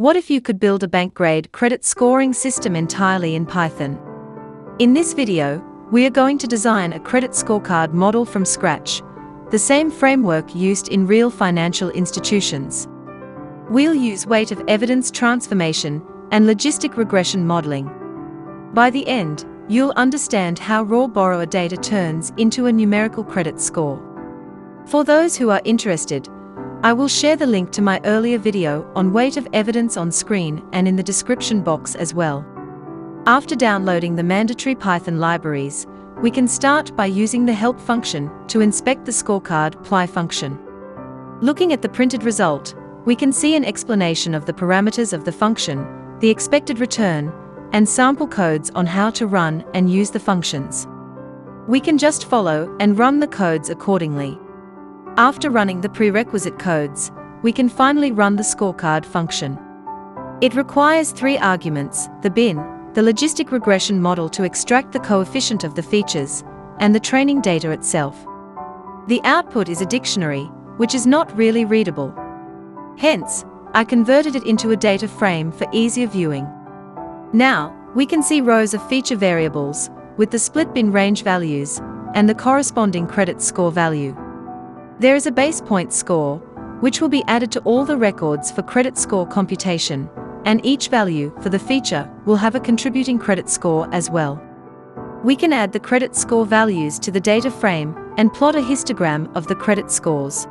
What if you could build a bank-grade credit scoring system entirely in Python? In this video, we are going to design a credit scorecard model from scratch, the same framework used in real financial institutions. We'll use weight of evidence transformation and logistic regression modeling. By the end, you'll understand how raw borrower data turns into a numerical credit score. For those who are interested, I will share the link to my earlier video on weight of evidence on screen and in the description box as well. After downloading the mandatory Python libraries, we can start by using the help function to inspect the scorecard ply function. Looking at the printed result, we can see an explanation of the parameters of the function, the expected return, and sample codes on how to run and use the functions. We can just follow and run the codes accordingly. After running the prerequisite codes, we can finally run the scorecard function. It requires 3 arguments: the bin, the logistic regression model to extract the coefficient of the features, and the training data itself. The output is a dictionary, which is not really readable. Hence, I converted it into a data frame for easier viewing. Now, we can see rows of feature variables, with the split bin range values, and the corresponding credit score value. There is a base point score, which will be added to all the records for credit score computation, and each value for the feature will have a contributing credit score as well. We can add the credit score values to the data frame and plot a histogram of the credit scores.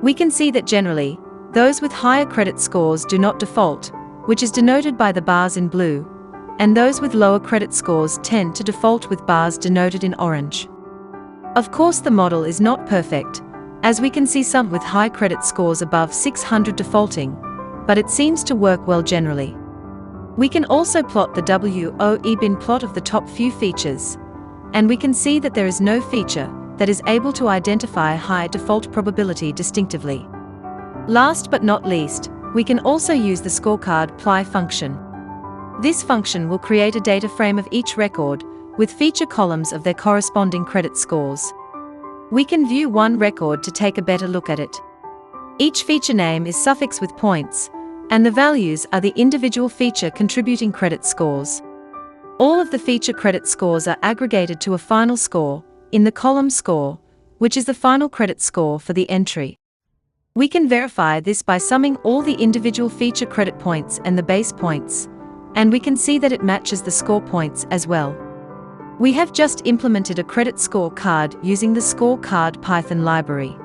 We can see that generally, those with higher credit scores do not default, which is denoted by the bars in blue, and those with lower credit scores tend to default with bars denoted in orange. Of course, the model is not perfect, as we can see some with high credit scores above 600 defaulting, but it seems to work well generally. We can also plot the WoE bin plot of the top few features, and we can see that there is no feature that is able to identify high default probability distinctively. Last but not least, we can also use the scorecard ply function. This function will create a data frame of each record, with feature columns of their corresponding credit scores. We can view one record to take a better look at it. Each feature name is suffixed with points, and the values are the individual feature contributing credit scores. All of the feature credit scores are aggregated to a final score, in the column score, which is the final credit score for the entry. We can verify this by summing all the individual feature credit points and the base points, and we can see that it matches the score points as well. We have just implemented a credit scorecard using the Scorecard Python library.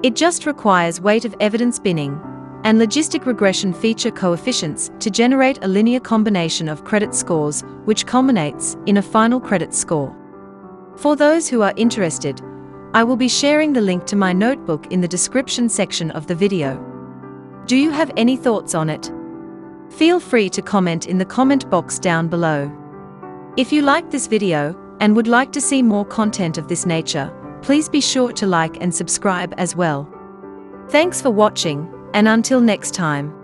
It just requires weight of evidence binning and logistic regression feature coefficients to generate a linear combination of credit scores, which culminates in a final credit score. For those who are interested, I will be sharing the link to my notebook in the description section of the video. Do you have any thoughts on it? Feel free to comment in the comment box down below. If you liked this video and would like to see more content of this nature, please be sure to like and subscribe as well. Thanks for watching, and until next time.